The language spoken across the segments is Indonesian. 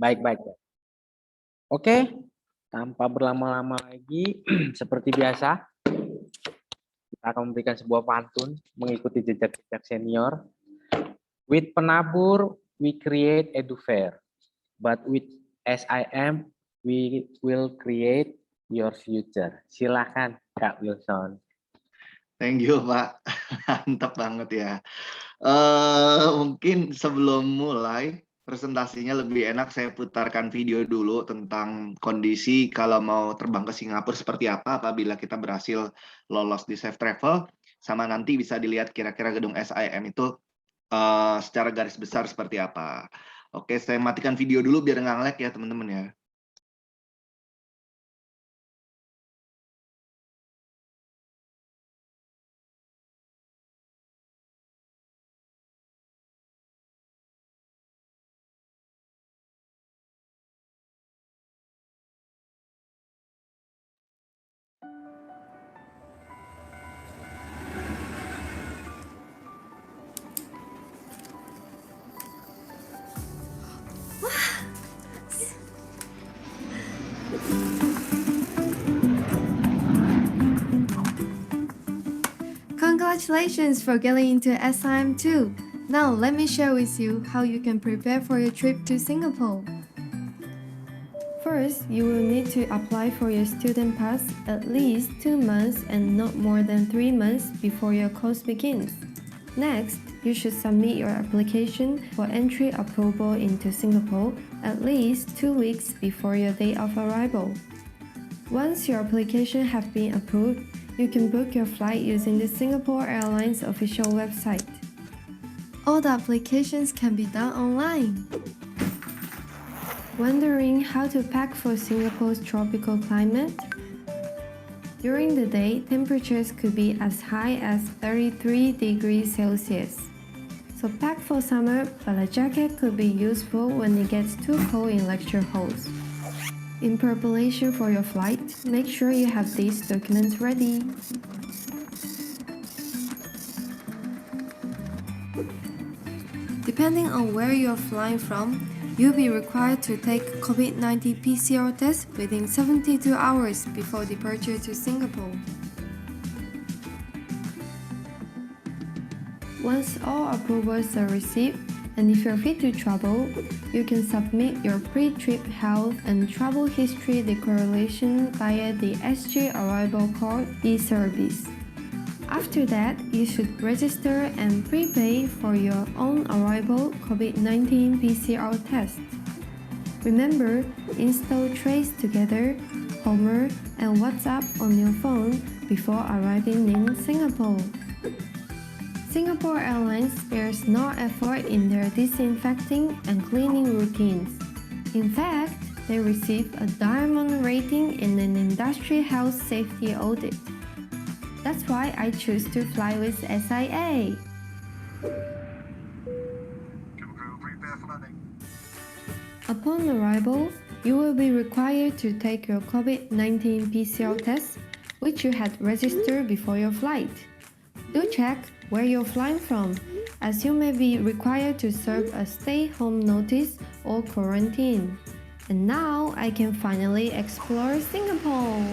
Baik, baik, baik. Oke, tanpa berlama-lama lagi, seperti biasa, kita akan memberikan sebuah pantun mengikuti jejak-jejak senior. With penabur, we create edufair, but with SIM, we will create your future. Silakan, Kak Wilson. Thank you, Pak. Mantap banget ya. Mungkin sebelum mulai presentasinya lebih enak saya putarkan video dulu tentang kondisi kalau mau terbang ke Singapura seperti apa apabila kita berhasil lolos di Safe Travel, sama nanti bisa dilihat kira-kira gedung SIM itu secara garis besar seperti apa. Oke, saya matikan video dulu biar nggak nge-lag ya teman-teman ya. Congratulations for getting into SIM2. Now let me share with you how you can prepare for your trip to Singapore. First, you will need to apply for your student pass at least 2 months and not more than 3 months before your course begins. Next, you should submit your application for entry approval into Singapore at least 2 weeks before your date of arrival. Once your application has been approved, you can book your flight using the Singapore Airlines official website. All the applications can be done online. Wondering how to pack for Singapore's tropical climate? During the day, temperatures could be as high as 33 degrees Celsius. So pack for summer, but a jacket could be useful when it gets too cold in lecture halls. In preparation for your flight, make sure you have these documents ready. Depending on where you're flying from, you'll be required to take COVID-19 PCR test within 72 hours before departure to Singapore. Once all approvals are received, and if you're fit to travel, you can submit your pre-trip health and travel history declaration via the SG Arrival Card e-service. After that, you should register and prepay for your own arrival COVID-19 PCR test. Remember, install Trace Together, Homer, and WhatsApp on your phone before arriving in Singapore. Singapore Airlines spares no effort in their disinfecting and cleaning routines. In fact, they received a diamond rating in an industry health safety audit. That's why I choose to fly with SIA. Upon arrival, you will be required to take your COVID-19 PCR test, which you had registered before your flight. Do check where you're flying from, as you may be required to serve a stay-home notice or quarantine. And now I can finally explore Singapore.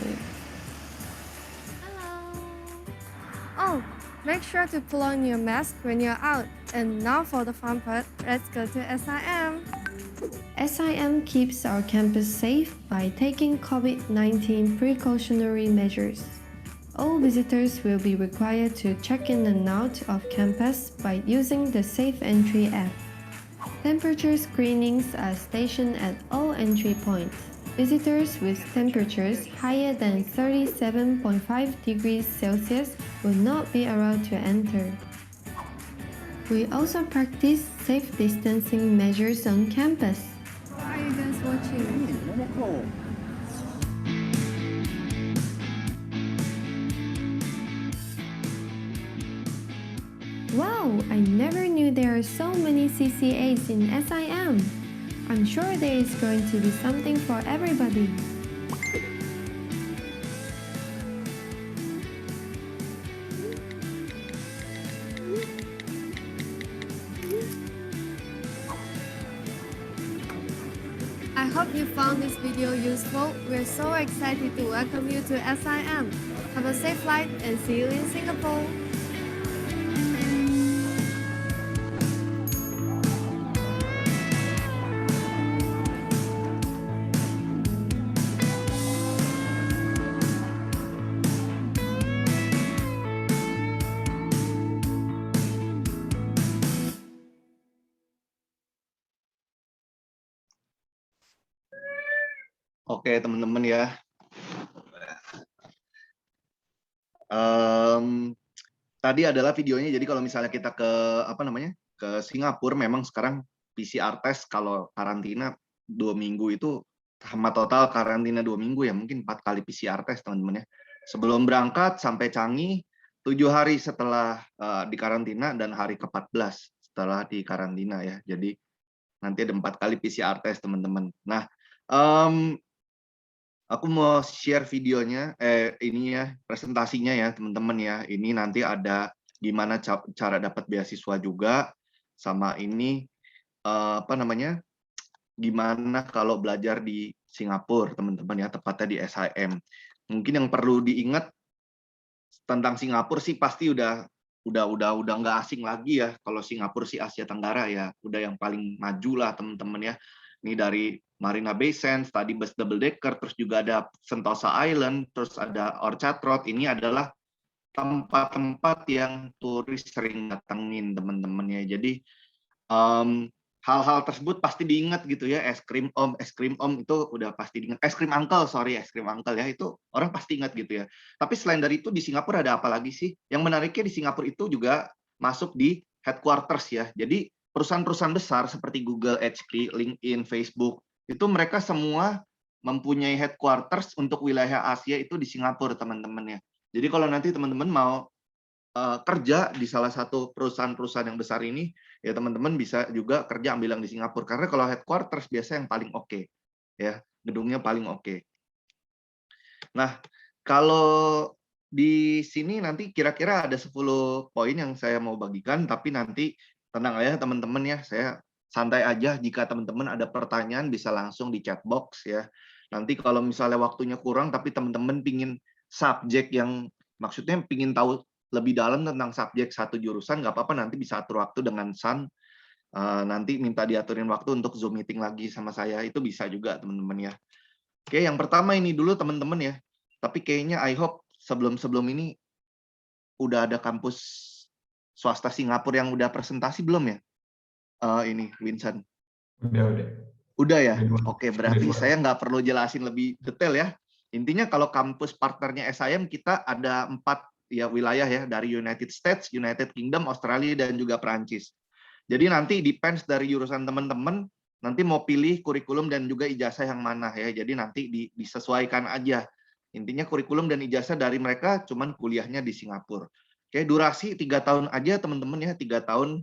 Oh, make sure to pull on your mask when you're out. And now for the fun part, let's go to SIM. SIM keeps our campus safe by taking COVID-19 precautionary measures. All visitors will be required to check in and out of campus by using the Safe Entry app. Temperature screenings are stationed at all entry points. Visitors with temperatures higher than 37.5 degrees Celsius will not be allowed to enter. We also practice safe distancing measures on campus. What are you guys watching? Wow, I never knew there are so many CCAs in SIM. I'm sure there is going to be something for everybody. I hope you found this video useful. We're so excited to welcome you to SIM. Have a safe flight and see you in Singapore. Oke, teman-teman ya. Tadi adalah videonya. Jadi kalau misalnya kita ke ke Singapura, memang sekarang PCR test kalau karantina 2 minggu itu sama total karantina 2 minggu ya, mungkin 4 kali PCR test teman-teman ya. Sebelum berangkat sampai Changi 7 hari setelah di karantina dan hari ke-14 setelah di karantina ya. Jadi nanti ada 4 kali PCR test teman-teman. Nah, aku mau share videonya, ini ya, presentasinya ya teman-teman ya. Ini nanti ada gimana cara dapat beasiswa juga, sama ini gimana kalau belajar di Singapura teman-teman ya, tepatnya di SIM. Mungkin yang perlu diingat tentang Singapura sih pasti udah nggak asing lagi ya. Kalau Singapura sih Asia Tenggara ya, udah yang paling maju lah teman-teman ya. Ini dari Marina Bay Sands, tadi bus double decker, terus juga ada Sentosa Island, terus ada Orchard Road. Ini adalah tempat-tempat yang turis sering datengin teman-teman ya. Jadi hal-hal tersebut pasti diingat gitu ya. Es krim om itu udah pasti diingat. Es krim uncle ya, itu orang pasti ingat gitu ya. Tapi selain dari itu di Singapura ada apa lagi sih? Yang menariknya di Singapura itu juga masuk di headquarters ya. Jadi perusahaan-perusahaan besar seperti Google, HP, LinkedIn, Facebook, itu mereka semua mempunyai headquarters untuk wilayah Asia itu di Singapura, teman-teman ya. Jadi kalau nanti teman-teman mau kerja di salah satu perusahaan-perusahaan yang besar ini, ya teman-teman bisa juga kerja ambil yang di Singapura. Karena kalau headquarters biasa yang paling oke, ya gedungnya paling oke. Nah, kalau di sini nanti kira-kira ada 10 poin yang saya mau bagikan, tapi nanti tenang aja teman-teman ya, saya santai aja. Jika teman-teman ada pertanyaan bisa langsung di chat box ya. Nanti kalau misalnya waktunya kurang tapi teman-teman pingin subjek yang maksudnya pingin tahu lebih dalam tentang subjek satu jurusan, nggak apa-apa, nanti bisa atur waktu dengan San. Nanti minta diaturin waktu untuk Zoom meeting lagi sama saya, itu bisa juga teman-teman ya. Oke, yang pertama ini dulu teman-teman ya. Tapi kayaknya I hope sebelum ini udah ada kampus swasta Singapura yang udah presentasi belum ya? Ini Vincent. Udah ya? Oke, berarti saya nggak perlu jelasin lebih detail ya. Intinya kalau kampus partnernya SIM kita ada 4 ya wilayah ya, dari United States, United Kingdom, Australia, dan juga Perancis. Jadi nanti depends dari jurusan teman-teman, nanti mau pilih kurikulum dan juga ijazah yang mana ya. Jadi nanti disesuaikan aja. Intinya kurikulum dan ijazah dari mereka cuman kuliahnya di Singapura. Oke, durasi 3 tahun aja teman-teman ya, 3 tahun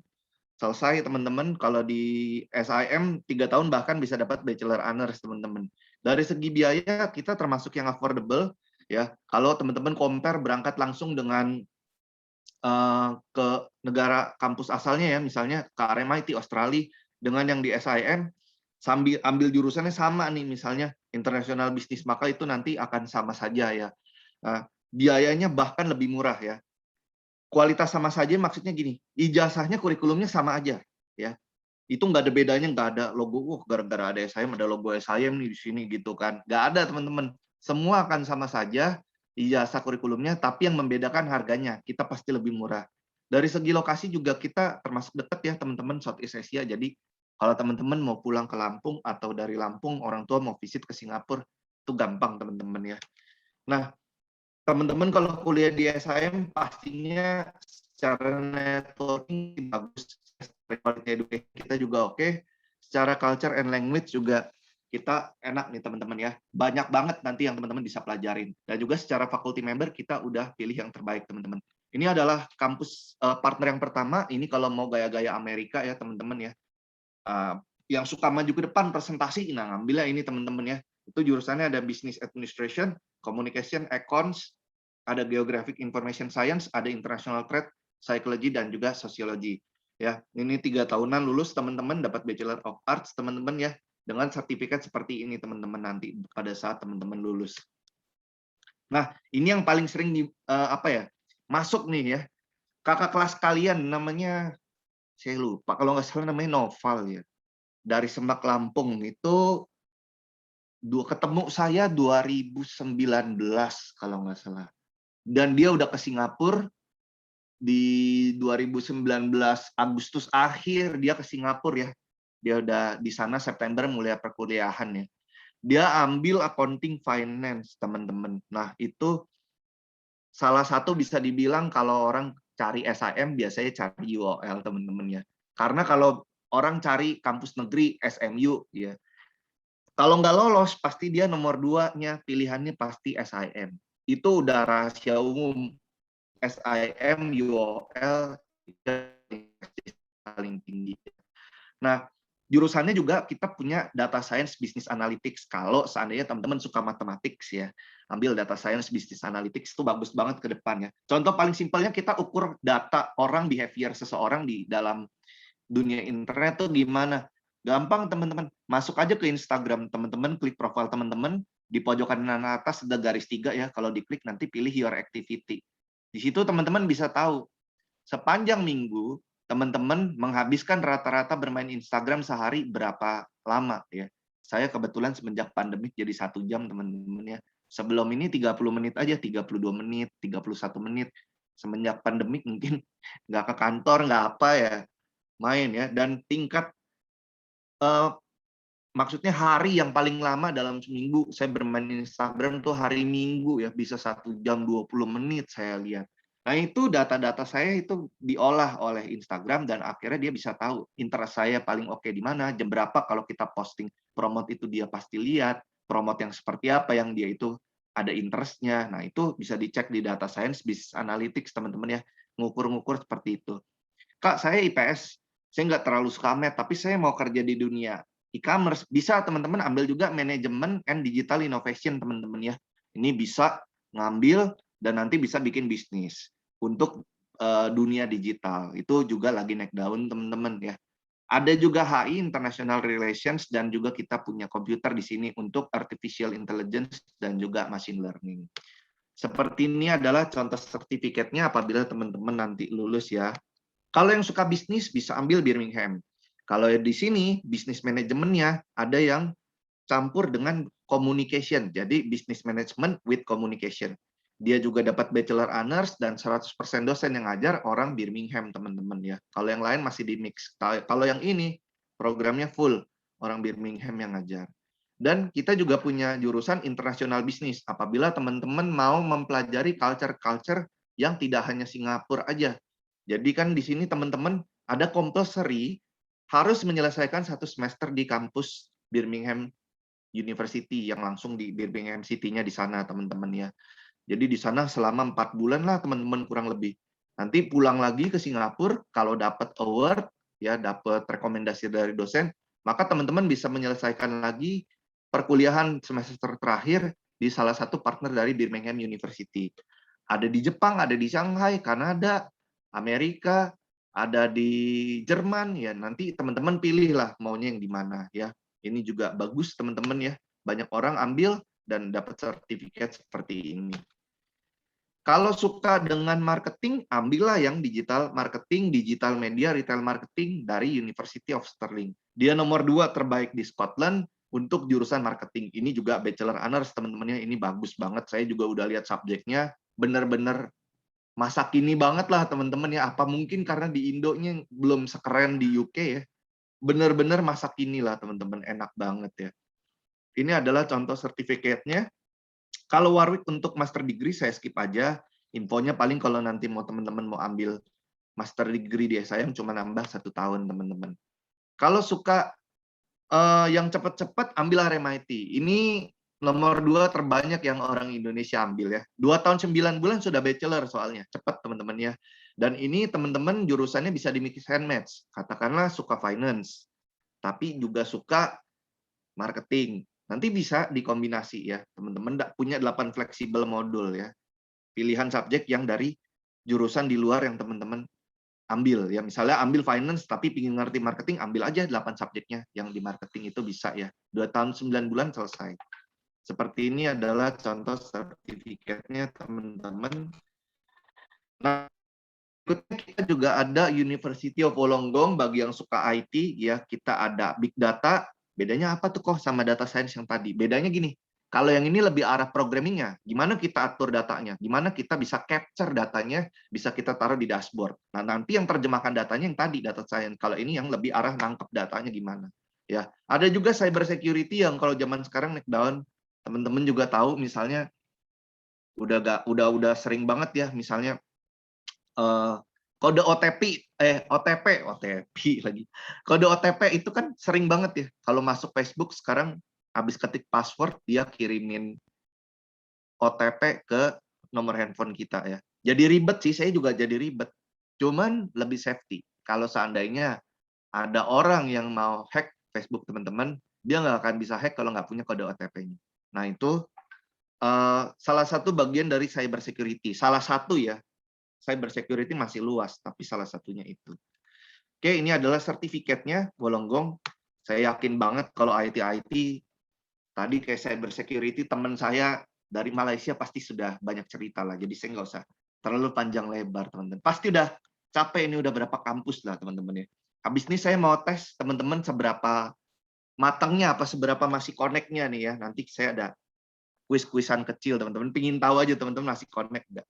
selesai teman-teman. Kalau di SIM 3 tahun bahkan bisa dapat bachelor honors teman-teman. Dari segi biaya kita termasuk yang affordable ya. Kalau teman-teman compare berangkat langsung dengan ke negara kampus asalnya ya, misalnya ke RMIT Australia dengan yang di SIM, sambil ambil jurusannya sama nih, misalnya international business, maka itu nanti akan sama saja ya. Biayanya bahkan lebih murah ya. Kualitas sama saja maksudnya gini, ijazahnya kurikulumnya sama aja ya. Itu nggak ada bedanya, nggak ada logo, gara-gara ada SIM ada logo SIM nih di sini gitu kan. Nggak ada teman-teman. Semua akan sama saja ijazah kurikulumnya, tapi yang membedakan harganya. Kita pasti lebih murah. Dari segi lokasi juga kita termasuk dekat ya teman-teman, Southeast Asia. Jadi kalau teman-teman mau pulang ke Lampung atau dari Lampung orang tua mau visit ke Singapura, itu gampang teman-teman ya. Nah, teman-teman kalau kuliah di SIM pastinya secara networking bagus, quality education kita juga oke, secara culture and language juga kita enak nih teman-teman ya. Banyak banget nanti yang teman-teman bisa pelajarin. Dan juga secara faculty member kita udah pilih yang terbaik teman-teman. Ini adalah kampus partner yang pertama. Ini kalau mau gaya-gaya Amerika ya teman-teman ya. Yang suka maju ke depan presentasi, nah ngambilnya ini teman-teman ya. Itu jurusannya ada Business Administration, Communication, Econs, ada Geographic Information Science, ada International Trade, Psychology, dan juga Sociology. Ya, ini 3 tahunan lulus teman-teman, dapat Bachelor of Arts teman-teman ya. dengan sertifikat seperti ini teman-teman nanti pada saat teman-teman lulus. Nah, ini yang paling sering masuk nih ya. Kakak kelas kalian namanya, saya lupa, kalau nggak salah namanya Noval ya. Dari Semak Lampung itu ketemu saya 2019 kalau nggak salah. Dan dia udah ke Singapura di 2019 Agustus akhir, dia ke Singapura ya. Dia udah di sana September mulai perkuliahan ya. Dia ambil accounting finance, teman-teman. Nah, itu salah satu bisa dibilang kalau orang cari SIM biasanya cari UOL, teman-teman ya. Karena kalau orang cari kampus negeri SMU ya, kalau nggak lolos pasti dia nomor 2-nya pilihannya pasti SIM. Itu udah rahasia umum. SIM, UOL paling tinggi. Nah, jurusannya juga kita punya data science business analytics. Kalau seandainya teman-teman suka matematik ya, ambil data science business analytics itu bagus banget ke depannya. Contoh paling simpelnya kita ukur data orang, behavior seseorang di dalam dunia internet tuh gimana. Gampang teman-teman, masuk aja ke Instagram teman-teman, klik profil teman-teman, di pojok kanan atas ada garis 3 ya, kalau diklik nanti pilih your activity. Di situ teman-teman bisa tahu sepanjang minggu teman-teman menghabiskan rata-rata bermain Instagram sehari berapa lama ya. Saya kebetulan semenjak pandemi jadi 1 jam teman-teman ya. Sebelum ini 30 menit aja, 32 menit, 31 menit. Semenjak pandemi mungkin nggak ke kantor, nggak apa ya, main ya. Dan tingkat maksudnya hari yang paling lama dalam seminggu saya bermain Instagram tuh hari Minggu ya, bisa 1 jam 20 menit saya lihat. Nah, itu data-data saya itu diolah oleh Instagram dan akhirnya dia bisa tahu interest saya paling oke di mana, jam berapa kalau kita posting promote itu dia pasti lihat, promote yang seperti apa yang dia itu ada interest-nya. Nah, itu bisa dicek di data science business analytics teman-teman ya, ngukur-ngukur seperti itu. Kak, saya IPS, saya nggak terlalu suka math, tapi saya mau kerja di dunia e-commerce. Bisa teman-teman ambil juga manajemen and digital innovation teman-teman ya. Ini bisa ngambil dan nanti bisa bikin bisnis untuk dunia digital. Itu juga lagi naik daun teman-teman ya. Ada juga HI International Relations dan juga kita punya komputer di sini untuk artificial intelligence dan juga machine learning. Seperti ini adalah contoh sertifikatnya apabila teman-teman nanti lulus ya. Kalau yang suka bisnis bisa ambil Birmingham. Kalau di sini bisnis manajemennya ada yang campur dengan communication. Jadi business management with communication. Dia juga dapat bachelor honors dan 100% dosen yang ngajar orang Birmingham teman-teman ya. Kalau yang lain masih di mix. Kalau yang ini programnya full orang Birmingham yang ngajar. Dan kita juga punya jurusan international business. Apabila teman-teman mau mempelajari culture-culture yang tidak hanya Singapura aja. Jadi kan di sini teman-teman ada compulsory harus menyelesaikan 1 semester di kampus Birmingham University yang langsung di Birmingham City-nya di sana teman-teman ya. Jadi di sana selama 4 bulan lah teman-teman kurang lebih. Nanti pulang lagi ke Singapura kalau dapat award ya, dapat rekomendasi dari dosen, maka teman-teman bisa menyelesaikan lagi perkuliahan semester terakhir di salah satu partner dari Birmingham University. Ada di Jepang, ada di Shanghai, Kanada, Amerika, ada di Jerman ya, nanti teman-teman pilihlah maunya yang di mana ya. Ini juga bagus teman-teman ya. Banyak orang ambil dan dapat sertifikat seperti ini. Kalau suka dengan marketing, ambillah yang digital marketing, digital media, retail marketing dari University of Stirling. Dia nomor 2 terbaik di Scotland untuk jurusan marketing. Ini juga bachelor honors teman-temannya, ini bagus banget. Saya juga udah lihat subjeknya, benar-benar masa kini banget lah teman-teman ya. Apa mungkin karena di Indonya belum sekeren di UK ya. Benar-benar masa kini lah teman-teman, enak banget ya. Ini adalah contoh sertifikatnya. Kalau Warwick untuk master degree saya skip aja. Infonya paling kalau nanti mau teman-teman mau ambil master degree di SIM cuma nambah 1 tahun teman-teman. Kalau suka yang cepat-cepat ambil RMIT. Ini nomor 2 terbanyak yang orang Indonesia ambil ya. 2 tahun 9 bulan sudah bachelor soalnya. Cepat teman-teman ya. Dan ini teman-teman jurusannya bisa di mix and match. Katakanlah suka finance, tapi juga suka marketing. Nanti bisa dikombinasi ya. Teman-teman punya 8 fleksibel modul ya. Pilihan subjek yang dari jurusan di luar yang teman-teman ambil ya. Misalnya ambil finance tapi ingin ngerti marketing, ambil aja 8 subjeknya yang di marketing itu bisa ya. 2 tahun 9 bulan selesai. Seperti ini adalah contoh sertifikatnya teman-teman. Nah, berikutnya kita juga ada University of Wollongong bagi yang suka IT ya. Kita ada Big Data. Bedanya apa tuh kok sama data science yang tadi? Bedanya gini. Kalau yang ini lebih arah programmingnya, gimana kita atur datanya, gimana kita bisa capture datanya, bisa kita taruh di dashboard. Nah, nanti yang terjemahkan datanya yang tadi data science. Kalau ini yang lebih arah nangkep datanya gimana. Ya, ada juga cyber security yang kalau zaman sekarang naik daun, teman-teman juga tahu misalnya udah sering banget ya, misalnya kode OTP lagi. Kode OTP itu kan sering banget ya. Kalau masuk Facebook sekarang habis ketik password dia kirimin OTP ke nomor handphone kita ya. Jadi ribet sih, saya juga jadi ribet. Cuman lebih safety. Kalau seandainya ada orang yang mau hack Facebook teman-teman, dia nggak akan bisa hack kalau nggak punya kode OTP-nya. Nah itu salah satu bagian dari cyber security. Salah satu ya. Cyber security masih luas, tapi salah satunya itu. Oke, ini adalah sertifikatnya Wollongong. Saya yakin banget kalau IT tadi kayak cyber security, teman saya dari Malaysia pasti sudah banyak cerita lah. Jadi saya nggak usah terlalu panjang lebar, teman-teman. Pasti udah capek ini udah berapa kampus lah, teman-teman ya. Habis ini saya mau tes teman-teman seberapa matangnya, apa seberapa masih connect-nya nih ya. Nanti saya ada kuis-kuisan kecil, teman-teman. Pingin tahu aja teman-teman masih connect nggak.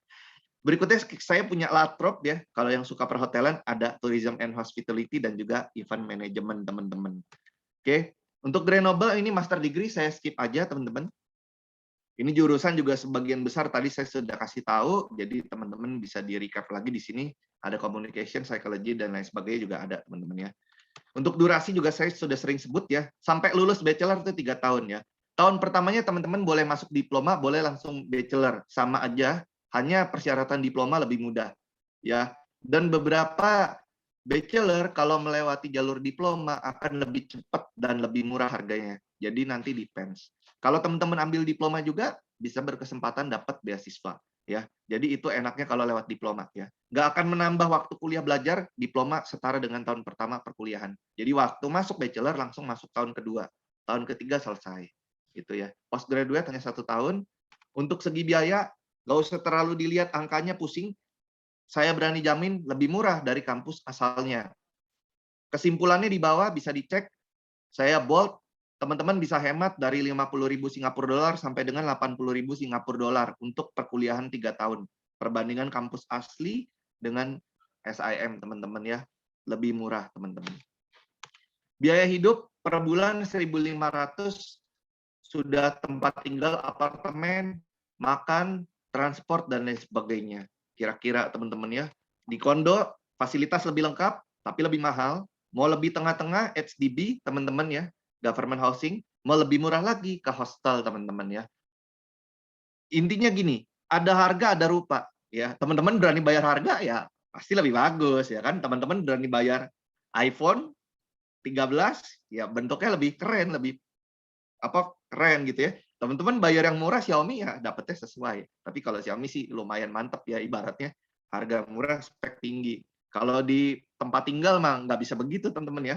Berikutnya saya punya latrop ya. Kalau yang suka perhotelan ada tourism and hospitality dan juga event management teman-teman. Oke, untuk Grenoble ini master degree saya skip aja teman-teman. Ini jurusan juga sebagian besar tadi saya sudah kasih tahu, jadi teman-teman bisa di recap lagi di sini. Ada communication, psychology dan lain sebagainya juga ada teman-teman ya. Untuk durasi juga saya sudah sering sebut ya. Sampai lulus bachelor itu 3 tahun ya. Tahun pertamanya teman-teman boleh masuk diploma, boleh langsung bachelor, sama aja. Hanya persyaratan diploma lebih mudah ya, dan beberapa bachelor kalau melewati jalur diploma akan lebih cepat dan lebih murah harganya. Jadi nanti depends. Kalau teman-teman ambil diploma juga bisa berkesempatan dapat beasiswa ya. Jadi itu enaknya kalau lewat diploma ya. Nggak akan menambah waktu kuliah belajar, diploma setara dengan tahun pertama perkuliahan. Jadi waktu masuk bachelor langsung masuk tahun kedua, tahun ketiga selesai. Gitu ya. Postgraduate hanya 1 tahun. Untuk segi biaya nggak usah terlalu dilihat angkanya pusing. Saya berani jamin lebih murah dari kampus asalnya. Kesimpulannya di bawah bisa dicek. Saya bold, teman-teman bisa hemat dari 50.000 Singapura dolar sampai dengan 80.000 Singapura dolar untuk perkuliahan 3 tahun. Perbandingan kampus asli dengan SIM teman-teman ya. Lebih murah teman-teman. Biaya hidup per bulan 1.500, sudah tempat tinggal, apartemen, makan, transport dan lain sebagainya. Kira-kira teman-teman ya. Di kondo fasilitas lebih lengkap tapi lebih mahal. Mau lebih tengah-tengah HDB teman-teman ya, government housing, mau lebih murah lagi ke hostel teman-teman ya. Intinya gini, ada harga ada rupa ya. Teman-teman berani bayar harga ya pasti lebih bagus ya kan. Teman-teman berani bayar iPhone 13 ya bentuknya lebih keren, lebih keren gitu ya. Teman-teman bayar yang murah Xiaomi ya dapetnya sesuai. Tapi kalau Xiaomi sih lumayan mantep ya, ibaratnya harga murah spek tinggi. Kalau di tempat tinggal mah nggak bisa begitu teman-teman ya.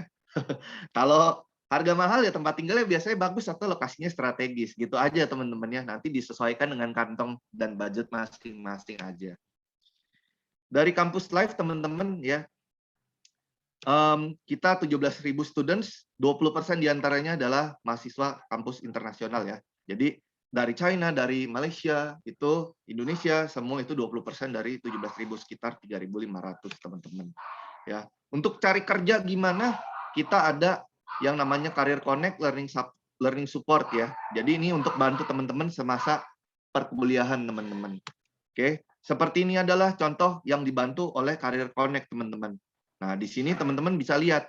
Kalau harga mahal ya tempat tinggalnya biasanya bagus atau lokasinya strategis. Gitu aja teman-teman ya. Nanti disesuaikan dengan kantong dan budget masing-masing aja. Dari kampus live teman-teman ya, kita 17.000 students, 20% diantaranya adalah mahasiswa kampus internasional ya. Jadi dari China, dari Malaysia, itu Indonesia, semua itu 20% dari 17.000, sekitar 3.500 teman-teman. Ya, untuk cari kerja gimana? Kita ada yang namanya Career Connect Learning Support ya. Jadi ini untuk bantu teman-teman semasa perkuliahan teman-teman. Oke, seperti ini adalah contoh yang dibantu oleh Career Connect teman-teman. Nah, di sini teman-teman bisa lihat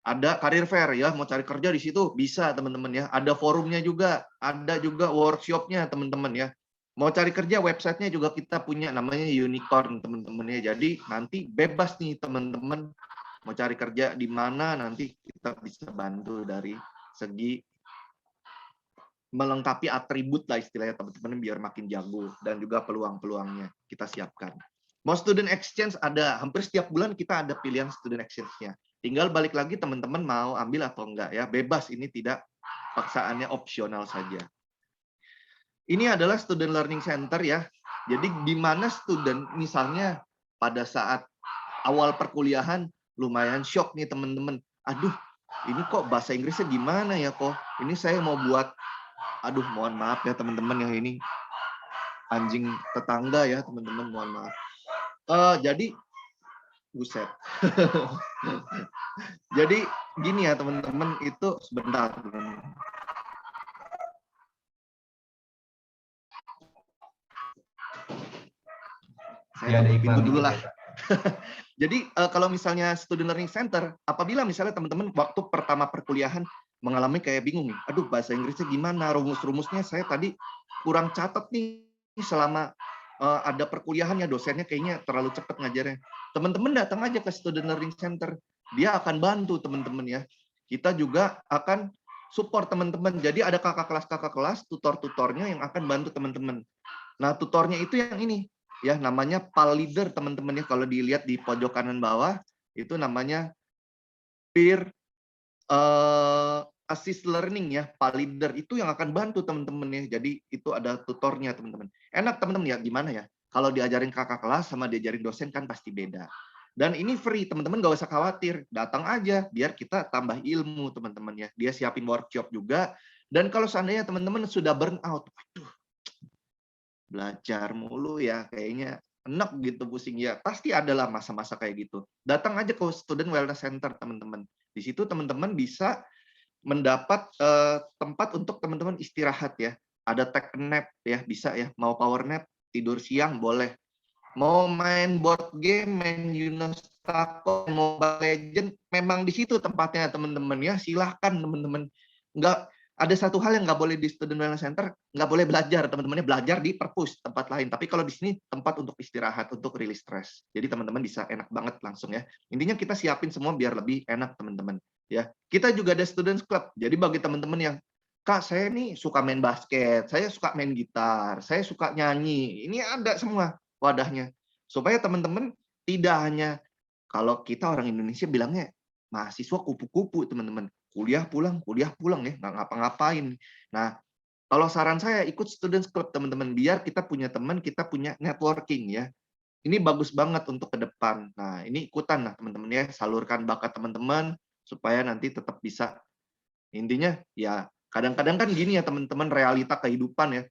ada career fair ya, mau cari kerja di situ bisa teman-teman ya. Ada forumnya juga, ada juga workshopnya teman-teman ya. Mau cari kerja websitenya juga kita punya namanya Unicorn teman-teman ya. Jadi nanti bebas nih teman-teman mau cari kerja di mana, nanti kita bisa bantu dari segi melengkapi atribut lah istilahnya teman-teman biar makin jago, dan juga peluang-peluangnya kita siapkan. Mau student exchange ada, hampir setiap bulan kita ada pilihan student exchange-nya. Tinggal balik lagi teman-teman mau ambil atau enggak ya, bebas, ini tidak paksaannya, opsional saja. Ini adalah student learning center ya. Jadi di mana student misalnya pada saat awal perkuliahan lumayan shock nih teman-teman. Aduh, ini kok bahasa Inggrisnya gimana ya kok? Ini saya mau buat, aduh mohon maaf ya teman-teman yang ini anjing tetangga ya teman-teman, mohon maaf. Jadi buset. Jadi gini ya teman-teman, itu sebentar teman-teman. Saya tutup pintu dulu lah. Jadi kalau misalnya student learning center, apabila misalnya teman-teman waktu pertama perkuliahan mengalami kayak bingung nih, aduh bahasa Inggrisnya gimana, rumus-rumusnya saya tadi kurang catat nih selama ada perkuliahannya, dosennya kayaknya terlalu cepat ngajarnya. Teman-teman datang aja ke student learning center, dia akan bantu teman-teman ya. Kita juga akan support teman-teman. Jadi ada kakak kelas, tutor-tutornya yang akan bantu teman-teman. Nah, tutornya itu yang ini ya, namanya PAL leader teman-teman ya. Kalau dilihat di pojok kanan bawah itu namanya peer assist learning ya, PAL leader itu yang akan bantu teman-teman ya. Jadi itu ada tutornya teman-teman. Enak teman-teman ya, gimana ya? Kalau diajarin kakak kelas sama diajarin dosen kan pasti beda. Dan ini free, teman-teman nggak usah khawatir. Datang aja, biar kita tambah ilmu teman-teman ya. Dia siapin workshop juga. Dan kalau seandainya teman-teman sudah burn out, aduh, belajar mulu ya, kayaknya enak gitu, pusing ya. Pasti adalah masa-masa kayak gitu. Datang aja ke Student Wellness Center teman-teman. Di situ teman-teman bisa mendapat tempat untuk teman-teman istirahat ya. Ada tech nap ya, bisa ya. Mau power nap, tidur siang boleh. Mau main board game, main Unostako, Mobile Legend, memang di situ tempatnya teman-teman ya. Silahkan teman-teman. Nggak ada satu hal yang nggak boleh di Student Wellness Center, nggak boleh belajar. Teman-temannya belajar di perpus, tempat lain. Tapi kalau di sini tempat untuk istirahat, untuk rilis stres. Jadi teman-teman bisa enak banget langsung ya. Intinya kita siapin semua biar lebih enak teman-teman. Ya, kita juga ada Students Club. Jadi bagi teman-teman yang, Kak, saya nih suka main basket, saya suka main gitar, saya suka nyanyi. Ini ada semua wadahnya. Supaya teman-teman tidak hanya, kalau kita orang Indonesia bilangnya mahasiswa kupu-kupu teman-teman. Kuliah pulang ya, nggak ngapa-ngapain. Nah, kalau saran saya ikut Students Club teman-teman, biar kita punya teman, kita punya networking ya. Ini bagus banget untuk ke depan. Nah, ini ikutan lah teman-teman ya, salurkan bakat teman-teman supaya nanti tetap bisa. Intinya ya kadang-kadang kan gini ya teman-teman, realita kehidupan ya.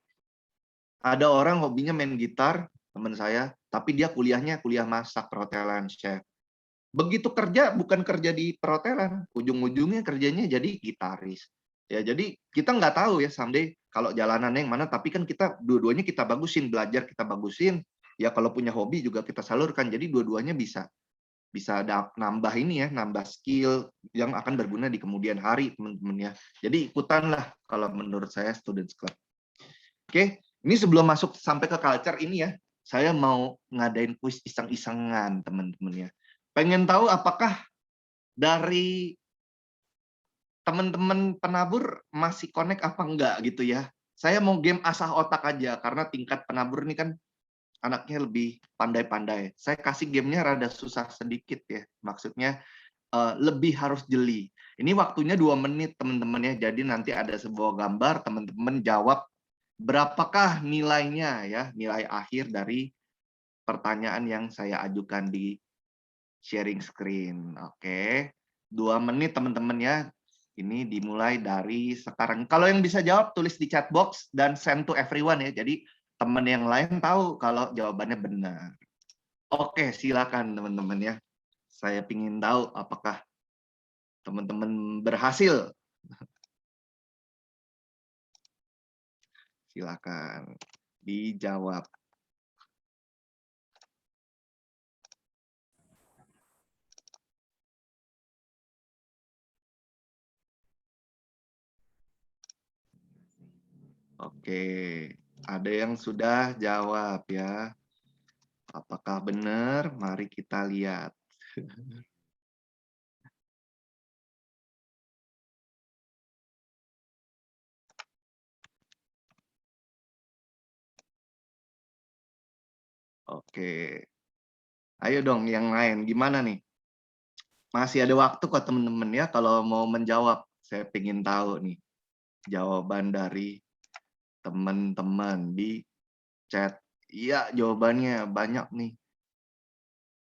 Ada orang hobinya main gitar, teman saya, tapi dia kuliahnya kuliah masak, perhotelan, chef. Begitu kerja, bukan kerja di perhotelan, ujung-ujungnya kerjanya jadi gitaris. Ya, jadi kita nggak tahu ya someday kalau jalanannya yang mana, tapi kan kita dua-duanya kita bagusin, belajar kita bagusin. Ya kalau punya hobi juga kita salurkan. Jadi dua-duanya bisa nambah ini ya, nambah skill yang akan berguna di kemudian hari, teman-teman ya. Jadi ikutanlah kalau menurut saya Students Club. Oke, ini sebelum masuk sampai ke culture ini ya, saya mau ngadain kuis iseng-isengan teman-teman ya. Pengen tahu apakah dari teman-teman penabur masih connect apa enggak gitu ya. Saya mau game asah otak aja, karena tingkat penabur ini kan anaknya lebih pandai-pandai. Saya kasih gamenya rada susah sedikit ya, maksudnya lebih harus jeli. Ini waktunya 2 menit teman-teman ya, jadi nanti ada sebuah gambar, teman-teman jawab berapakah nilainya ya, nilai akhir dari pertanyaan yang saya ajukan di sharing screen. Oke, 2 menit teman-teman ya. Ini dimulai dari sekarang. Kalau yang bisa jawab tulis di chat box dan send to everyone ya. Jadi teman yang lain tahu kalau jawabannya benar. Oke, silakan teman-teman ya. Saya ingin tahu apakah teman-teman berhasil. Silakan dijawab. Oke, ada yang sudah jawab ya. Apakah benar? Mari kita lihat. Oke, Ayo dong yang lain, gimana nih? Masih ada waktu kok teman-teman ya kalau mau menjawab. Saya pengen tahu nih jawaban dari teman-teman di chat. Iya, jawabannya banyak nih.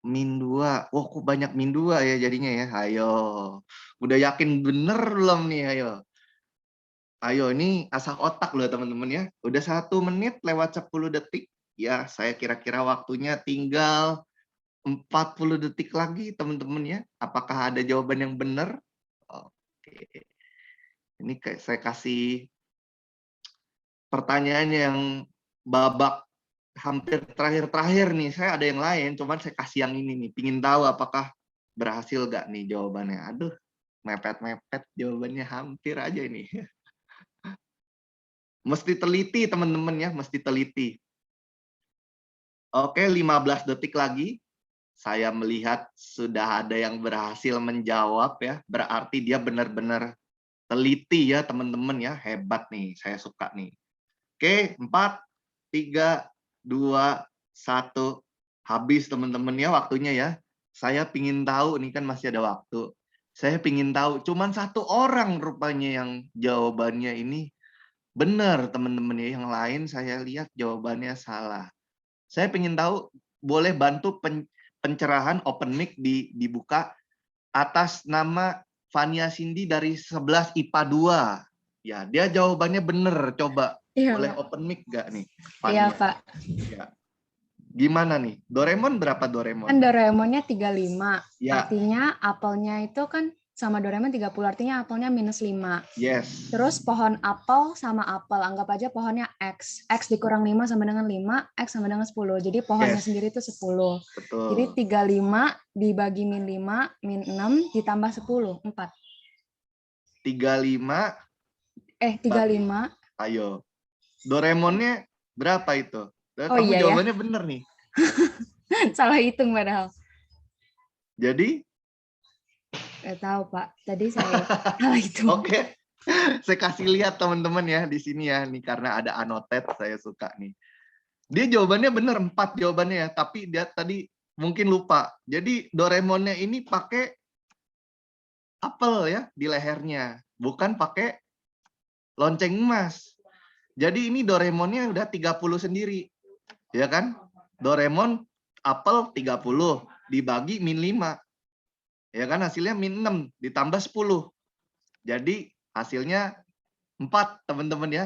Min 2. Wah, kok banyak min 2 ya jadinya ya. Ayo. Udah yakin bener belum nih? Ayo. Ayo, ini asah otak loh teman-teman ya. Udah 1 menit lewat 10 detik. Ya, saya kira-kira waktunya tinggal 40 detik lagi teman-teman ya. Apakah ada jawaban yang benar? Oke. Ini kayak saya kasih pertanyaan yang babak hampir terakhir-terakhir nih. Saya ada yang lain, cuman saya kasih yang ini nih. Pingin tahu apakah berhasil gak nih jawabannya. Aduh, mepet-mepet jawabannya hampir aja ini. Mesti teliti teman-teman ya, mesti teliti. Oke, 15 detik lagi. Saya melihat sudah ada yang berhasil menjawab ya. Berarti dia benar-benar teliti ya teman-teman ya. Hebat nih, saya suka nih. Oke, 4, 3, 2, 1. Habis teman-teman ya waktunya ya. Saya pingin tahu, ini kan masih ada waktu. Saya pingin tahu, cuman 1 orang rupanya yang jawabannya ini benar teman-teman ya. Yang lain saya lihat jawabannya salah. Saya pingin tahu, boleh bantu pencerahan open mic dibuka atas nama Fania Cindy dari 11 IPA 2. Ya, dia jawabannya benar. Coba Iya, boleh Pak. open mic nggak nih? Iya, Fania? Pak. Ya. Gimana nih? Doraemon berapa Kan Doraemon? Doraemonnya 35. Ya. Artinya apelnya itu kan sama Doraemon 30, artinya apelnya -5. Yes. Terus pohon apel sama apel, anggap aja pohonnya X. X dikurang 5 sama dengan 5, X sama dengan 10. Jadi pohonnya Yes. sendiri itu 10. Betul. Jadi 35 dibagi -5, -6 ditambah 10, 4. 35. 35. Ayo. Doraemonnya berapa itu? Oh Kamu iya ya. jawabannya benar nih. Salah hitung padahal. Jadi? Nggak tahu, Pak. Tadi saya salah hitung. Oke. Saya kasih lihat teman-teman ya di sini ya. Nih karena ada annotate, saya suka nih. Dia jawabannya benar 4 jawabannya ya, tapi dia tadi mungkin lupa. Jadi Doraemonnya ini pakai apel ya di lehernya, bukan pakai lonceng emas. Jadi ini Doraemonnya udah 30 sendiri. Ya kan? Doraemon apel 30 dibagi -5. Ya kan hasilnya -6 ditambah 10. Jadi hasilnya 4 teman-teman ya.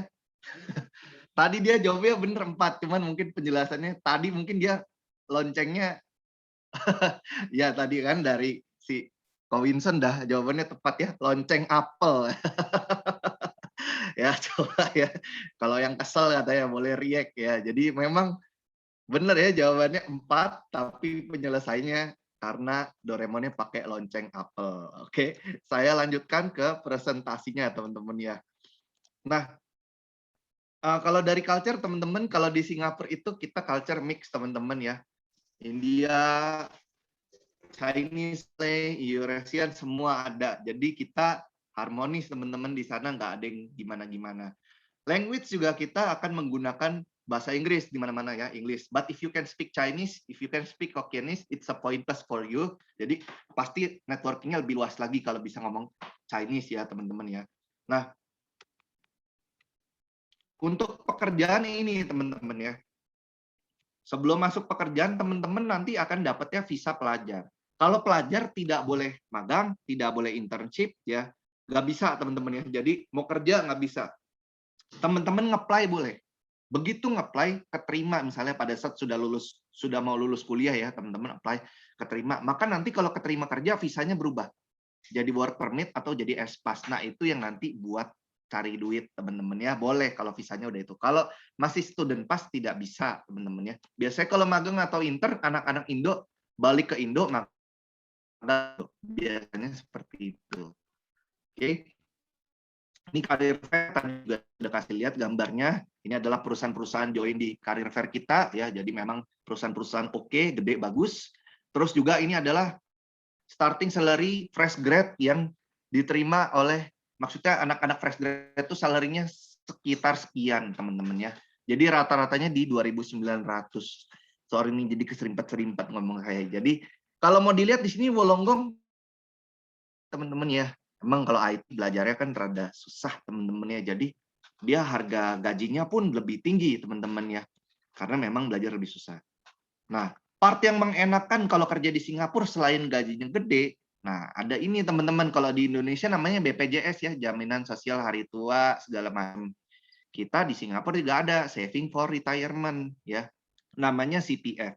Tadi dia jawabnya bener 4, cuman mungkin penjelasannya tadi mungkin dia loncengnya ya tadi kan dari si Kowinson dah jawabannya tepat ya, lonceng apel. Ya coba ya. Kalau yang kesel katanya boleh react ya. Jadi memang bener ya jawabannya 4, tapi penyelesaiannya karena Doraemonnya pakai lonceng apel. Oke, saya lanjutkan ke presentasinya teman-teman ya. Nah, kalau dari culture teman-teman, kalau di Singapura itu kita culture mix teman-teman ya. India, Chinese, Eurasian semua ada. Jadi kita harmonis teman-teman di sana, nggak ada yang gimana-gimana. Language juga kita akan menggunakan bahasa Inggris di mana-mana ya, English. But if you can speak Chinese, if you can speak Hokkien,ese it's a point plus for you. Jadi pasti networking-nya lebih luas lagi kalau bisa ngomong Chinese ya teman-teman ya. Nah, untuk pekerjaan ini teman-teman ya. Sebelum masuk pekerjaan teman-teman nanti akan dapatnya visa pelajar. Kalau pelajar tidak boleh magang, tidak boleh internship ya, nggak bisa teman-teman ya. Jadi mau kerja nggak bisa. Teman-teman nge-apply boleh. Begitu nge-apply, keterima misalnya pada saat sudah mau lulus kuliah ya, teman-teman apply, keterima. Maka nanti kalau keterima kerja, visanya berubah. Jadi work permit atau jadi S-Pass. Nah, itu yang nanti buat cari duit, teman-teman ya. Boleh kalau visanya udah itu. Kalau masih student pass, tidak bisa, teman-teman ya. Biasanya kalau magang atau intern, anak-anak Indo balik ke Indo, biasanya seperti itu. Oke. Ini Career Fair tadi juga sudah kasih lihat gambarnya. Ini adalah perusahaan-perusahaan join di Career Fair kita ya. Jadi memang perusahaan-perusahaan oke, gede, bagus. Terus juga ini adalah starting salary fresh grad yang diterima oleh, maksudnya anak-anak fresh grad itu salary-nya sekitar sekian teman-teman ya. Jadi rata-ratanya di 2.900. Sorry nih jadi keserimpet-serimpet ngomong saya. Jadi kalau mau dilihat di sini Wollongong teman-teman ya, emang kalau IT belajarnya kan rada susah teman-teman ya. Jadi dia harga gajinya pun lebih tinggi teman-teman ya. Karena memang belajar lebih susah. Nah, part yang mengenakan kalau kerja di Singapura selain gajinya gede, nah ada ini teman-teman, kalau di Indonesia namanya BPJS ya, jaminan sosial hari tua segala macam. Kita di Singapura juga ada saving for retirement ya, namanya CPF.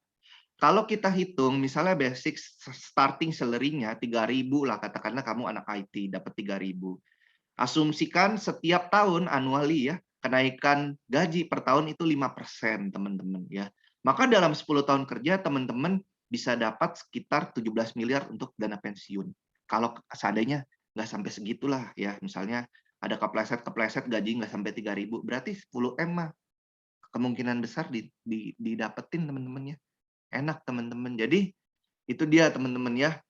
Kalau kita hitung misalnya basic starting salary-nya 3.000 lah, katakanlah kamu anak IT dapat 3.000. Asumsikan setiap tahun annually ya, kenaikan gaji per tahun itu 5% teman-teman ya. Maka dalam 10 tahun kerja teman-teman bisa dapat sekitar 17 miliar untuk dana pensiun. Kalau seandainya nggak sampai segitulah ya, misalnya ada kepleset gaji nggak sampai 3.000, berarti 10 M mah kemungkinan besar didapetin teman-teman ya. Enak teman-teman. Jadi itu dia teman-teman ya.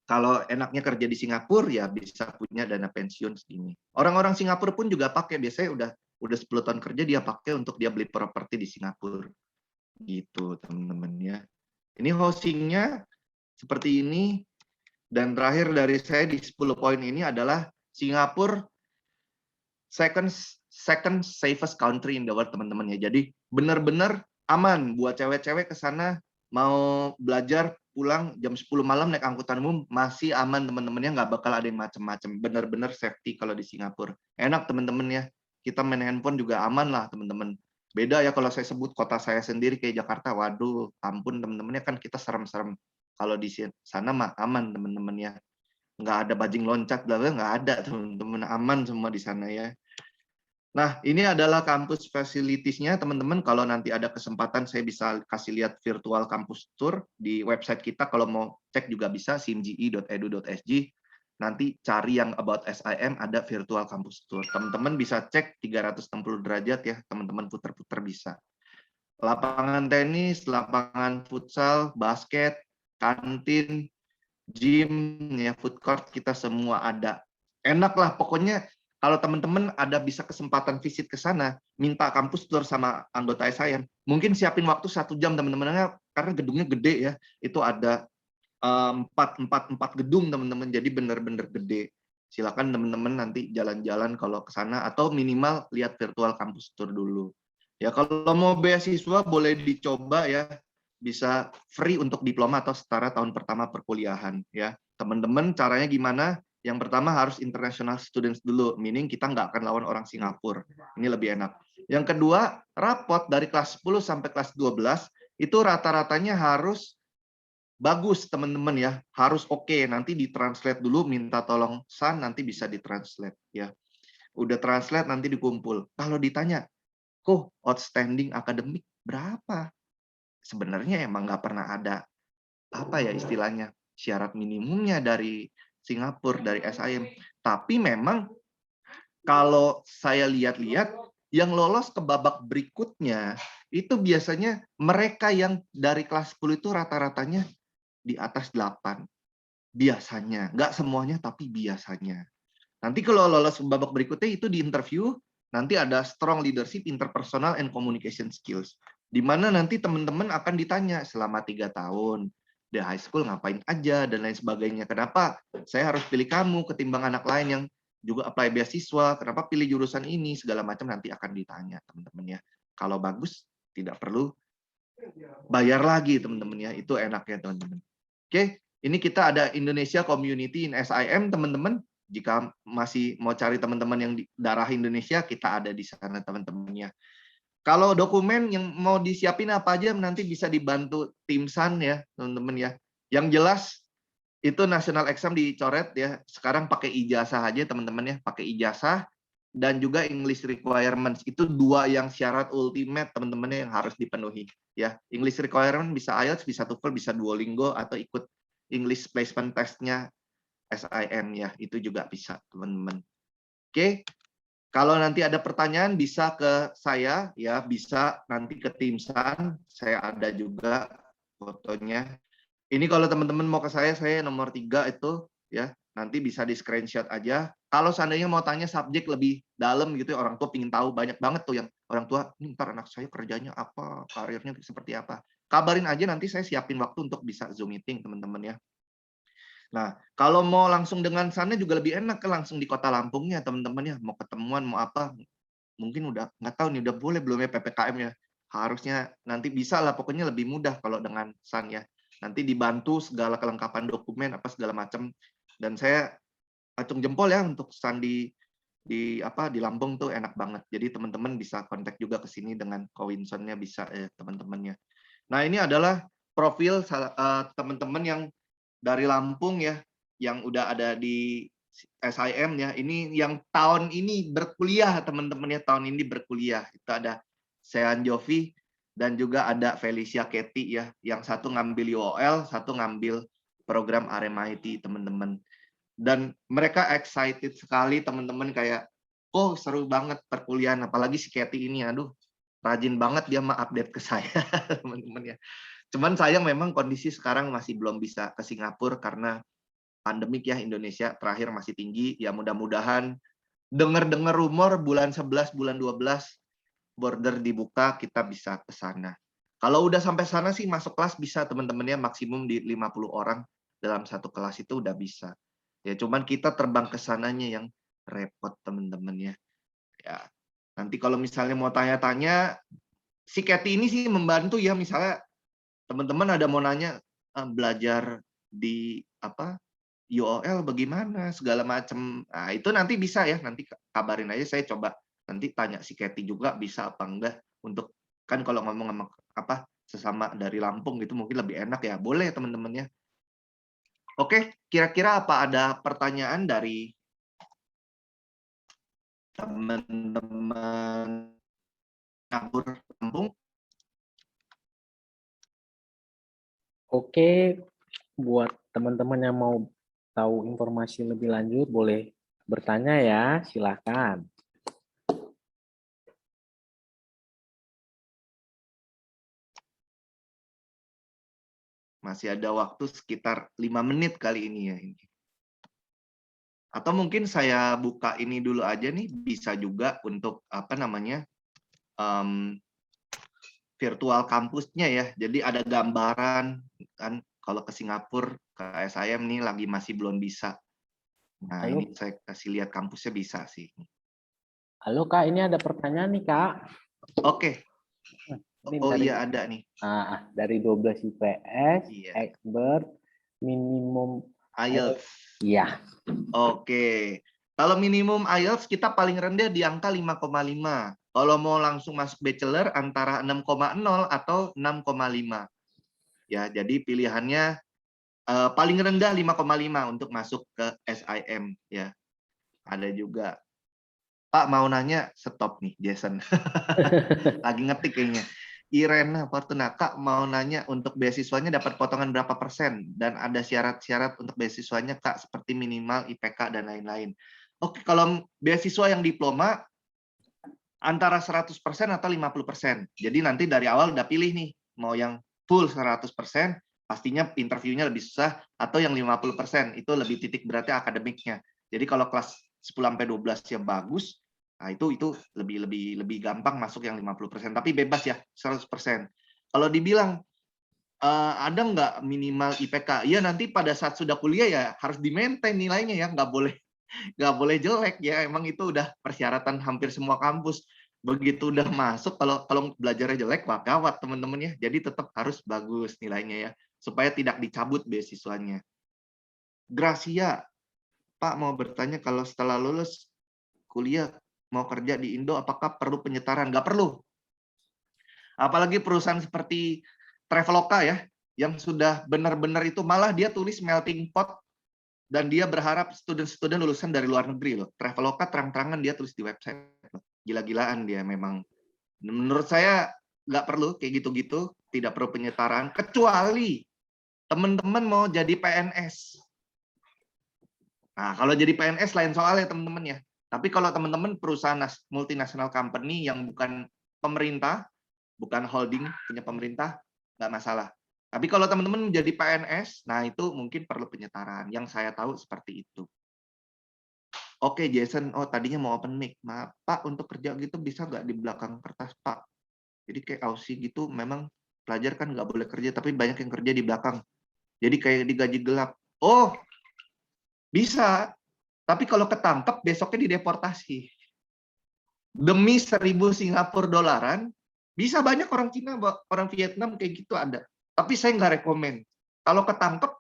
Kalau enaknya kerja di Singapura ya bisa punya dana pensiun segini. Orang-orang Singapura pun juga pakai, biasanya udah 10 tahun kerja dia pakai untuk dia beli properti di Singapura. Gitu teman-teman ya. Ini hostingnya seperti ini. Dan terakhir dari saya di 10 poin ini adalah Singapura second safest country in the world teman-teman ya. Jadi benar-benar aman buat cewek-cewek ke sana mau belajar pulang jam 10 malam naik angkutan umum masih aman teman-temannya, nggak bakal ada yang macem-macem. Benar-benar safety kalau di Singapura. Enak teman-teman ya. Kita main handphone juga aman lah teman-teman. Beda ya kalau saya sebut kota saya sendiri kayak Jakarta, waduh ampun teman-temannya, kan kita serem-serem. Kalau di sana mah aman teman-teman ya. Nggak ada bajing loncat, nggak ada teman-teman, aman semua di sana ya. Nah, ini adalah kampus facilities-nya, teman-teman. Kalau nanti ada kesempatan, saya bisa kasih lihat virtual campus tour di website kita. Kalau mau cek juga bisa, simge.edu.sg. Nanti cari yang about SIM, ada virtual campus tour. Teman-teman bisa cek 360 derajat ya, teman-teman puter-puter bisa. Lapangan tenis, lapangan futsal, basket, kantin, gym, ya, food court, kita semua ada. Enak lah, pokoknya kalau teman-teman ada bisa kesempatan visit ke sana, minta kampus tour sama anggota SIM, mungkin siapin waktu 1 jam teman-teman, karena gedungnya gede ya, itu ada 4 gedung teman-teman, jadi benar-benar gede. Silakan teman-teman nanti jalan-jalan kalau ke sana, atau minimal lihat virtual kampus tour dulu. Ya kalau mau beasiswa boleh dicoba ya, bisa free untuk diploma atau setara tahun pertama perkuliahan ya. Teman-teman caranya gimana? Yang pertama harus international students dulu, meaning kita nggak akan lawan orang Singapura. Ini lebih enak. Yang kedua, rapot dari kelas 10 sampai kelas 12 itu rata-ratanya harus bagus teman-teman ya, harus oke. Nanti ditranslate dulu, minta tolong San, nanti bisa ditranslate ya. Udah translate nanti dikumpul. Kalau ditanya, kok outstanding akademik berapa? Sebenarnya emang nggak pernah ada apa ya istilahnya syarat minimumnya dari Singapura, dari SIM. Tapi memang kalau saya lihat-lihat yang lolos ke babak berikutnya itu biasanya mereka yang dari kelas 10 itu rata-ratanya di atas 8. Biasanya, nggak semuanya tapi biasanya. Nanti kalau lolos ke babak berikutnya itu di interview, nanti ada strong leadership, interpersonal, and communication skills. Di mana nanti teman-teman akan ditanya selama 3 tahun, di high school ngapain aja, dan lain sebagainya. Kenapa saya harus pilih kamu ketimbang anak lain yang juga apply beasiswa, kenapa pilih jurusan ini, segala macam nanti akan ditanya, teman-teman ya. Kalau bagus, tidak perlu bayar lagi, teman-teman ya. Itu enaknya, teman-teman. Oke, ini kita ada Indonesia Community in SIM, teman-teman. Jika masih mau cari teman-teman yang di daerah Indonesia, kita ada di sana, teman-teman ya. Kalau dokumen yang mau disiapin apa aja nanti bisa dibantu tim San ya, teman-teman ya. Yang jelas itu national exam dicoret ya. Sekarang pakai ijazah aja teman-teman ya, pakai ijazah dan juga English requirements. Itu 2 yang syarat ultimate teman-teman yang harus dipenuhi ya. English requirement bisa IELTS, bisa TOEFL, bisa Duolingo, atau ikut English placement test-nya SIM ya. Itu juga bisa teman-teman. Oke. Kalau nanti ada pertanyaan bisa ke saya ya, bisa nanti ke tim San, saya ada juga fotonya. Ini kalau teman-teman mau ke saya nomor 3 itu ya, nanti bisa di screenshot aja. Kalau seandainya mau tanya subjek lebih dalam gitu ya, orang tua pingin tahu, banyak banget tuh yang orang tua, ntar anak saya kerjanya apa, karirnya seperti apa. kabarin aja, nanti saya siapin waktu untuk bisa Zoom meeting teman-teman ya. Nah, kalau mau langsung dengan sana juga lebih enak kan, langsung di Kota Lampungnya teman-teman ya. Mau ketemuan, mau apa, mungkin udah nggak tahu nih udah boleh belum ya PPKM ya. Harusnya nanti bisa lah, pokoknya lebih mudah kalau dengan SAN ya. Nanti dibantu segala kelengkapan dokumen apa segala macam. Dan saya acung jempol ya untuk SAN di Lampung tuh enak banget. Jadi teman-teman bisa kontak juga ke sini dengan Kowinson-nya bisa teman-temannya. Nah, ini adalah profil teman-teman yang dari Lampung ya, yang udah ada di SIM ya. Ini yang tahun ini berkuliah teman-teman ya, tahun ini berkuliah. Itu ada Sean Jovi dan juga ada Felicia Ketty ya. Yang satu ngambil UOL, satu ngambil program RMIT teman-teman. Dan mereka excited sekali teman-teman, kayak oh seru banget perkuliahan, apalagi si Ketty ini, aduh rajin banget dia update ke saya teman-teman ya. Cuman sayang memang kondisi sekarang masih belum bisa ke Singapura karena pandemik ya, Indonesia terakhir masih tinggi. Ya mudah-mudahan, dengar-dengar rumor bulan 11, bulan 12 border dibuka, kita bisa ke sana. Kalau udah sampai sana sih masuk kelas bisa teman-teman ya, maksimum di 50 orang dalam satu kelas itu udah bisa. Ya cuman kita terbang ke sananya yang repot teman-teman ya. Ya. Nanti kalau misalnya mau tanya-tanya, si Ketty ini sih membantu ya, misalnya teman-teman ada mau nanya belajar di UOL bagaimana segala macam. Nah, itu nanti bisa ya, nanti kabarin aja, saya coba nanti tanya si Ketty juga bisa apa enggak, untuk kan kalau ngomong sama sesama dari Lampung gitu mungkin lebih enak ya. Boleh teman-teman ya. Oke, kira-kira apa ada pertanyaan dari teman-teman Campur Lampung? Oke, buat teman-teman yang mau tahu informasi lebih lanjut, boleh bertanya ya, silakan. Masih ada waktu sekitar 5 menit kali ini ya. Atau mungkin saya buka ini dulu aja nih, bisa juga untuk virtual kampusnya ya. Jadi ada gambaran kan, kalau ke Singapura, ke SIM nih lagi masih belum bisa. Nah, Halo. ini saya kasih lihat kampusnya bisa sih. Halo Kak, ini ada pertanyaan nih Kak. Oke. Ini Oh dari, iya ada nih. dari 12 IPS, Iya. expert, minimum IELTS. Iya. Oke. Kalau minimum IELTS kita paling rendah di angka 5,5. Kalau mau langsung masuk bachelor antara 6,0 atau 6,5. Ya, jadi pilihannya paling rendah 5,5 untuk masuk ke SIM ya. Ada juga. Pak mau nanya, stop nih Jason. Lagi ngetik kayaknya. Irena Fortuna, Kak mau nanya untuk beasiswanya dapat potongan berapa persen? Dan ada syarat-syarat untuk beasiswanya Kak, seperti minimal IPK dan lain-lain. Oke, kalau beasiswa yang diploma antara 100% atau 50%. Jadi nanti dari awal udah pilih nih, mau yang full 100%, pastinya interviewnya lebih susah, atau yang 50%, itu lebih titik beratnya akademiknya. Jadi kalau kelas 10-12 ya bagus, nah itu lebih gampang masuk yang 50%, tapi bebas ya 100%. Kalau dibilang ada nggak minimal IPK? Ya nanti pada saat sudah kuliah ya harus di-maintain nilainya ya, nggak boleh jelek ya. Emang itu udah persyaratan hampir semua kampus. Begitu udah masuk, kalau belajarnya jelek, wah gawat teman-teman ya. Jadi tetap harus bagus nilainya ya, supaya tidak dicabut beasiswanya. Gracia, Pak mau bertanya, kalau setelah lulus kuliah mau kerja di Indo, apakah perlu penyetaran? Nggak perlu. Apalagi perusahaan seperti Traveloka ya, yang sudah benar-benar itu, malah dia tulis melting pot, dan dia berharap student-student lulusan dari luar negeri loh. Traveloka terang-terangan dia tulis di website loh. Gila-gilaan dia memang. Menurut saya nggak perlu kayak gitu-gitu, tidak perlu penyetaran, kecuali teman-teman mau jadi PNS. Nah, kalau jadi PNS lain soalnya teman-teman ya. Tapi kalau teman-teman perusahaan multinational company yang bukan pemerintah, bukan holding punya pemerintah, nggak masalah. Tapi kalau teman-teman menjadi PNS, nah itu mungkin perlu penyetaran. Yang saya tahu seperti itu. Oke, Jason. Oh, tadinya mau open mic. Maaf, Pak, untuk kerja gitu bisa nggak di belakang kertas, Pak? Jadi kayak Aussie gitu, memang pelajar kan nggak boleh kerja, tapi banyak yang kerja di belakang. Jadi kayak digaji gelap. Oh, bisa. Tapi kalau ketangkep, besoknya dideportasi. Demi 1.000 Singapura dolaran, bisa banyak orang Cina, orang Vietnam kayak gitu ada. Tapi saya nggak rekomen. Kalau ketangkep,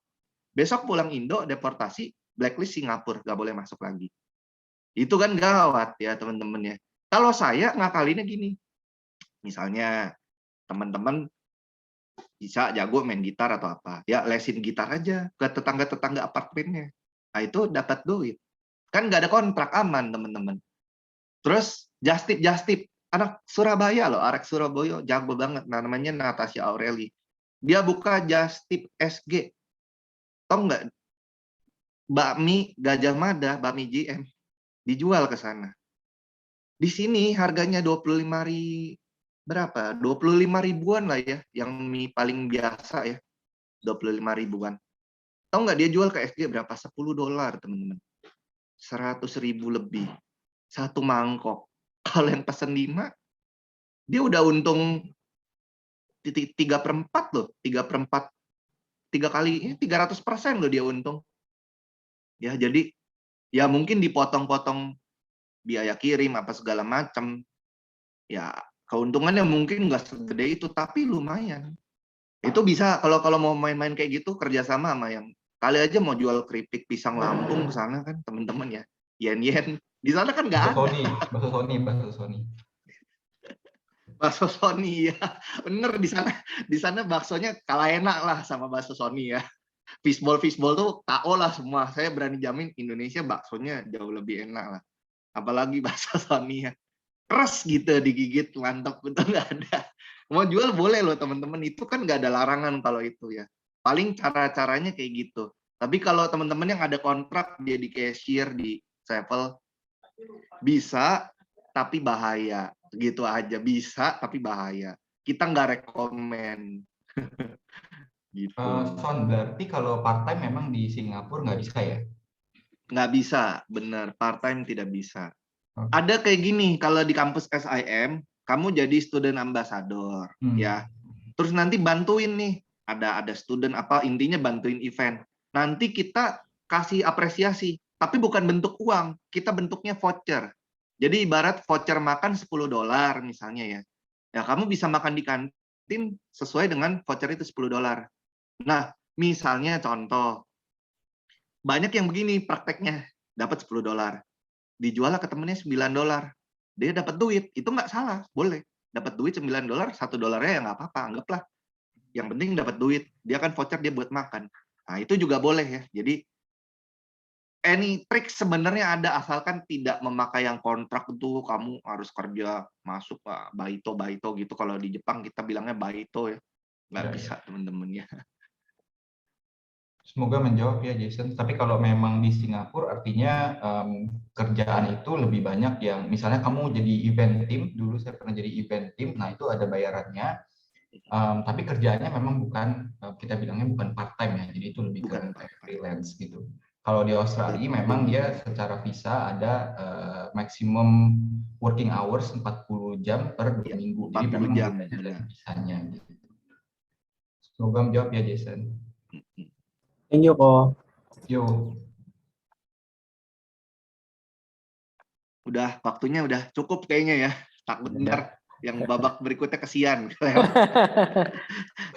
besok pulang Indo, deportasi, blacklist Singapura, nggak boleh masuk lagi. Itu kan gawat ya teman-teman ya. Kalau saya ngakalinnya gini, misalnya teman-teman bisa jago main gitar atau apa, ya lesin gitar aja ke tetangga-tetangga apartemennya. Nah itu dapat duit. Kan nggak ada kontrak, aman teman-teman. Terus Justip, anak Surabaya loh, arek Surabaya, jago banget, namanya Natasha Aureli. Dia buka Justip SG. Tahu nggak? Bakmi Gajah Mada, bakmi GM, dijual ke sana. Di sini harganya 25 ribuan lah ya, yang mie paling biasa ya, 25 ribuan. Tahu nggak dia jual ke SG berapa? $10, teman-teman. 100.000 lebih. Satu mangkok. Kalau yang pesen 5, dia udah untung 3/4 loh. 3/4. 3 kali, 300% loh dia untung. Ya, jadi ya mungkin dipotong-potong biaya kirim apa segala macam. Ya, keuntungannya mungkin nggak segede itu, tapi lumayan. Itu bisa kalau mau main-main kayak gitu kerjasama sama yang kali aja mau jual keripik pisang Lampung ke sana kan teman-teman ya. Yen-yen. Di sana kan nggak ada. Bakso Sony. Bakso Sony ya. Bener di sana baksonya kalah enak lah sama bakso Sony ya. Fishball tuh KO lah semua. Saya berani jamin Indonesia baksonya jauh lebih enak lah. Apalagi bakso Sony ya. Keras gitu digigit, mantap itu nggak ada. Mau jual boleh loh teman-teman. Itu kan nggak ada larangan kalau itu ya. Paling cara-caranya kayak gitu. Tapi kalau teman-teman yang ada kontrak dia di cashier di Sevel, bisa tapi bahaya. Gitu aja, bisa tapi bahaya. Kita nggak rekomen. Gitu. Son, berarti kalau part time memang di Singapura nggak bisa ya? Nggak bisa, bener. Part time tidak bisa. Oke. Ada kayak gini, kalau di kampus SIM, kamu jadi student ambassador, ya. Terus nanti bantuin nih, ada student apa, intinya bantuin event. Nanti kita kasih apresiasi, tapi bukan bentuk uang, kita bentuknya voucher. Jadi ibarat voucher makan $10 misalnya ya. Ya kamu bisa makan di kantin sesuai dengan voucher itu $10. Nah, misalnya contoh, banyak yang begini prakteknya, dapat $10. Dijual ke temennya $9. Dia dapat duit, itu nggak salah, boleh. Dapat duit $9, $1 ya nggak apa-apa, anggaplah. Yang penting dapat duit, dia kan voucher dia buat makan. Nah, itu juga boleh ya. Jadi, any trick sebenarnya ada, asalkan tidak memakai yang kontrak itu, kamu harus kerja, masuk baito gitu. Kalau di Jepang kita bilangnya baito ya. Nggak bisa, teman-teman ya. Semoga menjawab ya Jason. Tapi kalau memang di Singapura artinya kerjaan itu lebih banyak yang misalnya kamu jadi event team, dulu saya pernah jadi event team, nah itu ada bayarannya. Tapi kerjaannya memang bukan, kita bilangnya bukan part time ya, jadi itu lebih bukan ke freelance gitu. Kalau di Australia memang dia secara visa ada maximum working hours 40 jam per 2 minggu. Jadi memang ada visanya gitu. Semoga menjawab ya Jason. Thank you, Ko. Yo. Udah, waktunya udah cukup kayaknya ya. Takut bentar yang babak berikutnya kesian.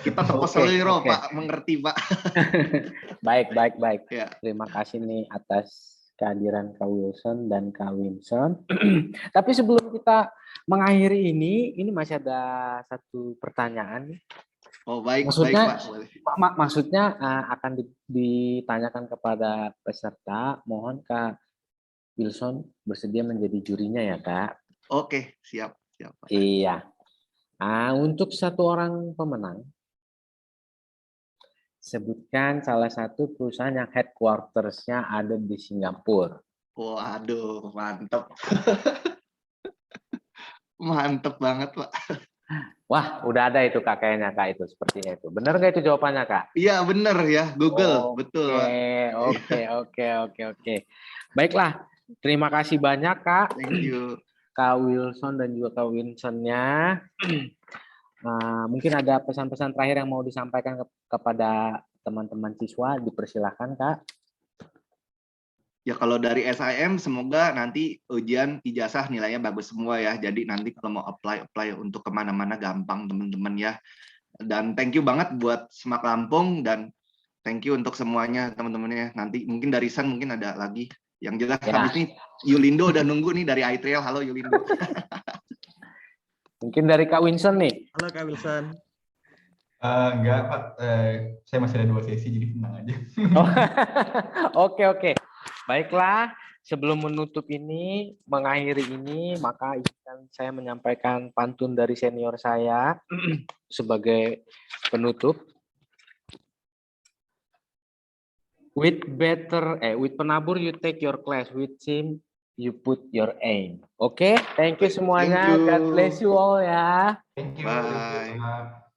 Kita terpeseliro, Pak. Mengerti, Pak. Baik. Ya. Terima kasih nih atas kehadiran Kak Wilson dan Kak Winson. Tapi sebelum kita mengakhiri ini masih ada satu pertanyaan. Oh, baik, maksudnya, Pak. Maksudnya akan ditanyakan kepada peserta. Mohon Kak Wilson bersedia menjadi jurinya ya, Kak. Oke, siap. Pak. Iya. Untuk satu orang pemenang, sebutkan salah satu perusahaan yang headquarters-nya ada di Singapura. Waduh, mantep. Mantep banget, Pak. Wah, udah ada itu Kak kayaknya Kak itu sepertinya itu. Benar nggak itu jawabannya Kak? Iya benar ya, Google, betul. Oke. Baiklah, terima kasih banyak Kak. Thank you. Kak Wilson dan juga Kak Winson-nya. Mungkin ada pesan-pesan terakhir yang mau disampaikan kepada teman-teman siswa, dipersilahkan Kak. Ya kalau dari SIM semoga nanti ujian ijazah nilainya bagus semua ya. Jadi nanti kalau mau apply untuk kemana-mana gampang teman-teman ya. Dan thank you banget buat Semak Lampung dan thank you untuk semuanya teman-temannya. Nanti mungkin dari San mungkin ada lagi. Yang jelas Ya. habis ini Yulindo udah nunggu nih dari iTrail. Halo Yulindo. Mungkin dari Kak Winson nih. Halo Kak Wilson. Enggak, Pak. Saya masih ada 2 sesi, jadi tenang aja. Oke. Baiklah, sebelum menutup ini, mengakhiri ini, maka izinkan saya menyampaikan pantun dari senior saya sebagai penutup. With penabur you take your class, with sim you put your aim. Oke, thank you semuanya. Thank you. God bless you all ya. Thank you. Bye. Pak.